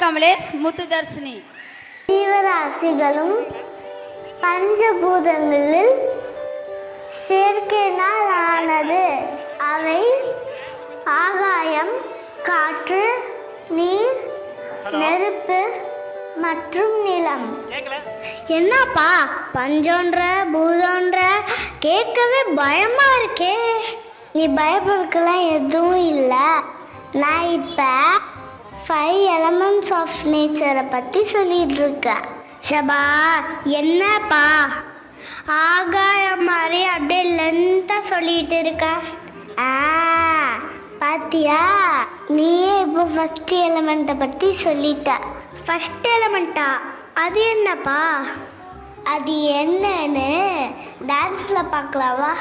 கமலேஷ், முத்துதர்ஷினி. ஜீவராசிகளும் பஞ்சபூதங்களில் சேர்க்கையினால் ஆனது. அவை ஆகாயம், காற்று, நீர், நெருப்பு மற்றும் நிலம். என்னப்பா பஞ்சோன்ற பூதோன்ற கேட்கவே பயமா இருக்கே. நீ பயப்படுறதுக்கெல்லாம் எதுவும் இல்லை. நான் இப்போ 5 எலமெண்ட்ஸ் ஆஃப் நேச்சரை பற்றி சொல்லிட்டு இருக்கேன். ஷபா என்னப்பா ஆகாயம் மாதிரி அப்படியே லென்த்தாக சொல்லிட்டு இருக்க. பாத்தியா, நீயே இப்போ ஃபர்ஸ்ட் எலமெண்ட்டை பற்றி சொல்லிட்ட. ஃபர்ஸ்ட் எலமெண்ட்டா? அது என்னப்பா? அது என்னன்னு டான்ஸில் பார்க்கலாவா?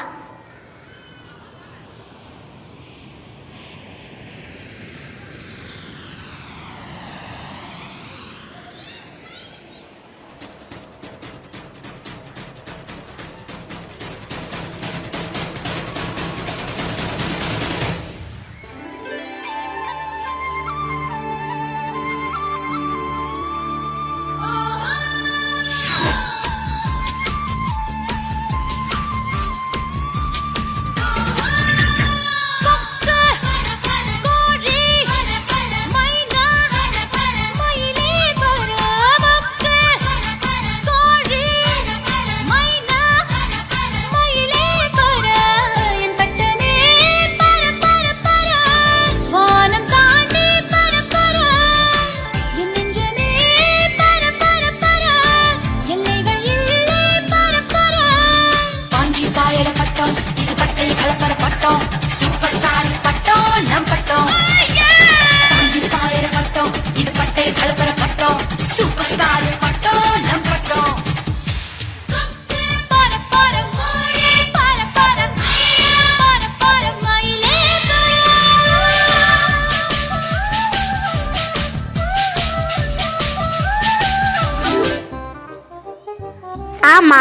ஆமா,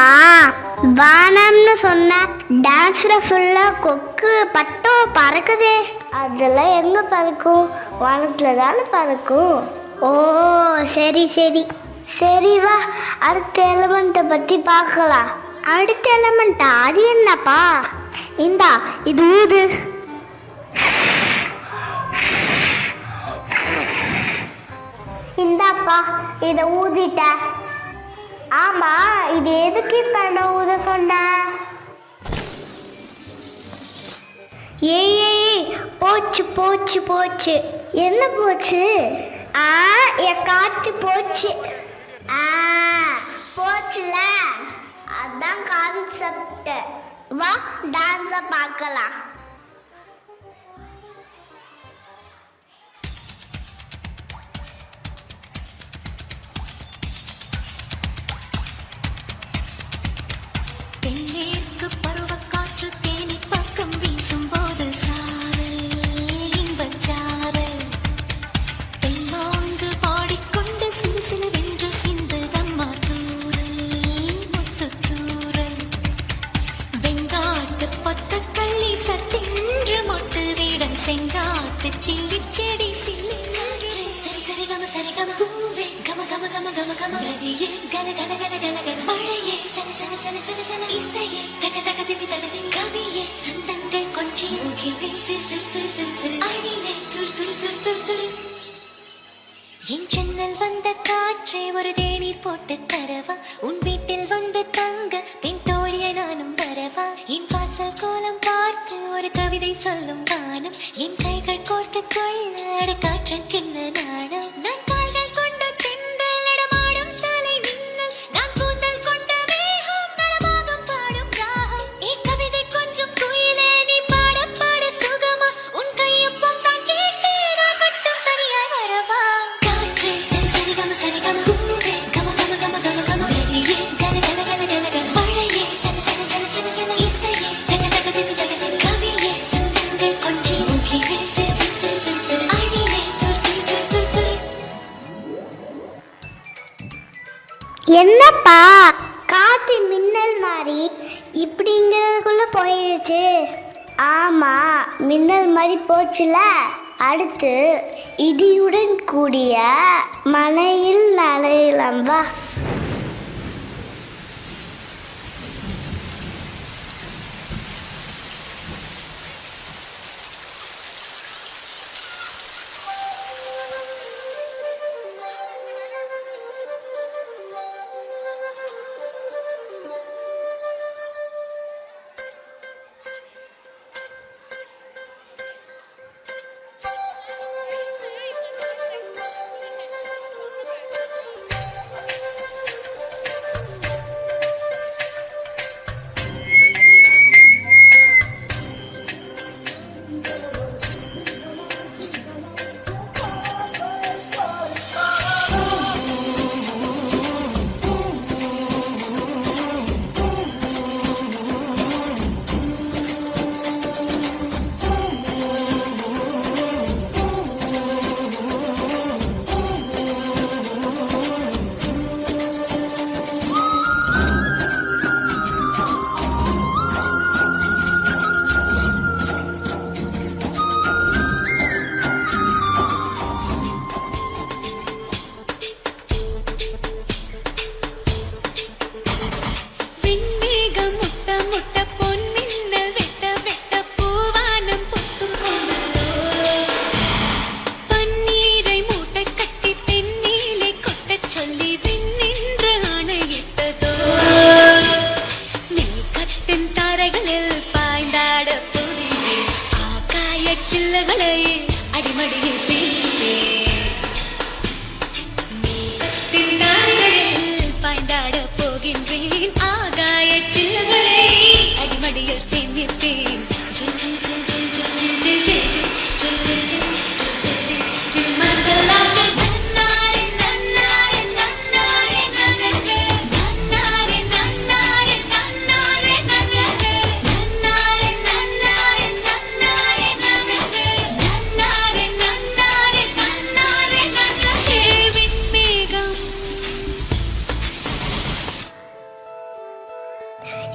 வானம்னு சொன்ன டான்ஸ்ல ஃபுல்லா கொக்கு பட்டம் பறக்குதே. அதெல்லாம் எங்க பறக்கும்? வானத்துல தானே பறக்கும். ஓ சரி சரி சரி, வா அடுத்த எலமெண்ட்டை பத்தி பார்க்கலாம். அடுத்த எலமெண்ட்டா? அது என்னப்பா? இந்தா இது ஊது. இந்தாப்பா இதை ஊதிட்ட. ஆமா, இது எதுக்கு இப்ப ஊத சொன்ன? ஏய் போச்சு போச்சு போச்சு. என்ன போச்சு? என் காற்று போச்சு. போச்சுல, அதான் கான்செப்ட். வா டான்ஸ பார்க்கலாம். என் ஜன்னல் வந்த காற்றே ஒரு தேநீர் போட்டு தரவா? உன் வீட்டில் வந்து தங்க பின் தோழியை நானும் வரவா? என் வாசல் கோலம் பார்த்து ஒரு கவிதை சொல்லும் வானம். என் கைகள் கோர்த்து கொள்ள காற்றன் கிண்ண நாணம். நான் கால்கள் கொண்ட தென்றல் நடமாடும் சாலை மின்னல். நான் கூந்தல் கொண்ட மேகம் நலமாகம் பாடும் ராகம். என் கவிதை கொஞ்சம் குயிலே நீ பாட பாட சுகமா? உன் கையொப்பம் தான் கேட்டு நான் மட்டும் தனியாய் வரவா? காற்றே சரி சரி கம சரி கம பூவே கம கம கம கம கம ரதியே கன கன கன கன கன மழையே சன சன சன சன சன இசையே தக தக திமி தக தக கவியே சந்தங்கள் கொஞ்சி முகிலே சிறு சிறு சிறு சிறு சிறு அணிலே துரு துரு துரு துரு துரு. என்னப்பா காத்து மின்னல் மாதிரி இப்படிங்கிறதுக்குள்ள போயிடுச்சு? ஆமா, மின்னல் மாதிரி போச்சுல. அடுத்து இடியுடன் கூடிய மழையில் நனையலாம் வா.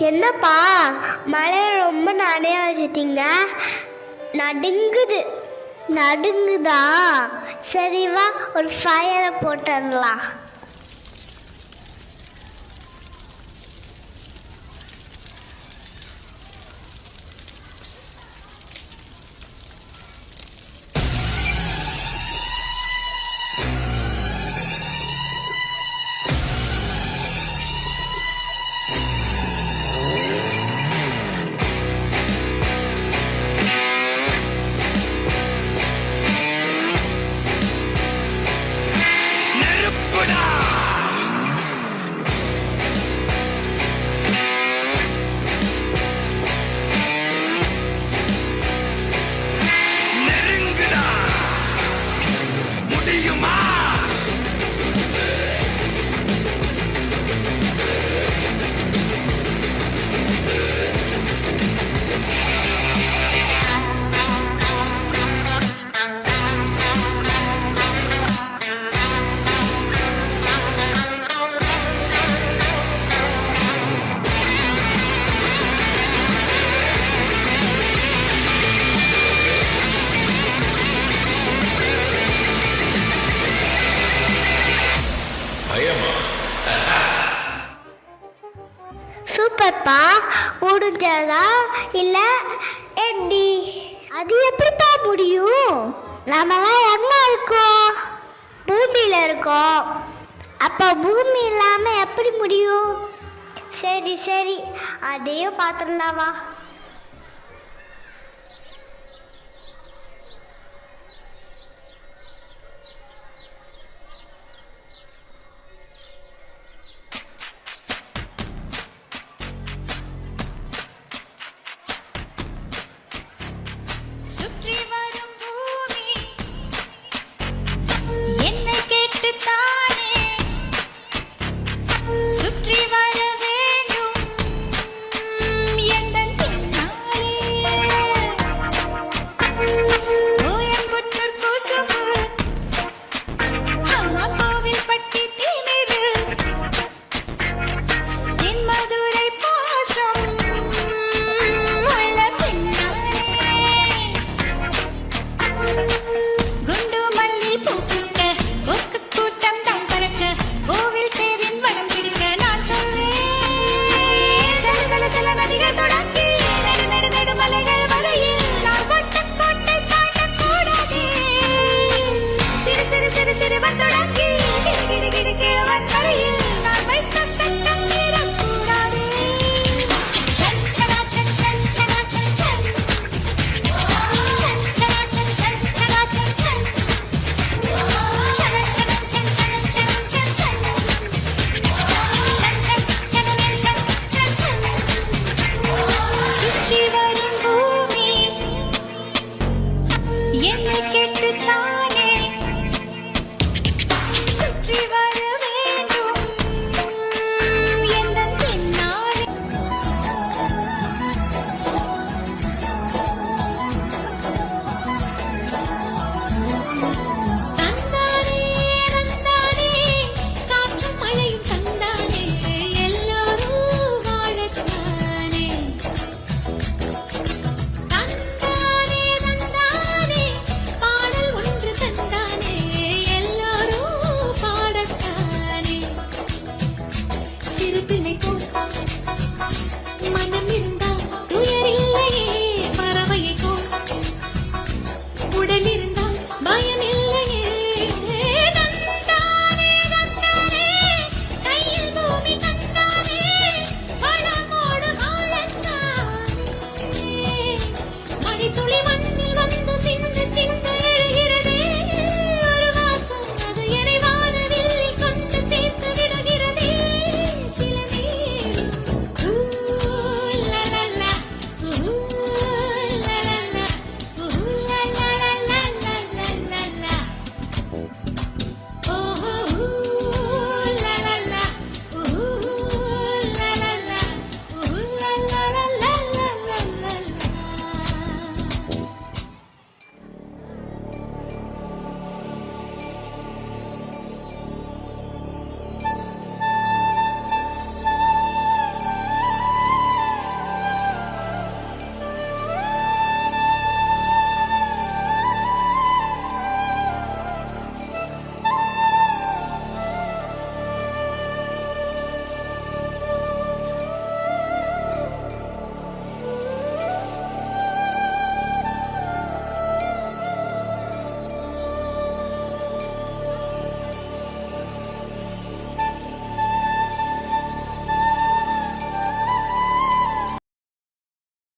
என்னப்பா மழையை ரொம்ப நனைய வச்சிட்டீங்க, நடுங்குதா? சரி வா, ஒரு ஃபயரை போட்டுடலாம். சூப்பர்ப்பா, முடிஞ்சதா இல்ல எப்படி? அது எப்படிப்பா முடியும்? நம்மலாம் எங்க இருக்கோம்? பூமியில இருக்கோம். அப்ப பூமி இல்லாம எப்படி முடியும்? சரி அதையும் பார்த்துடலாம் வா. சுற்றி வர வேண்டும் எந்தன் பிள்ளை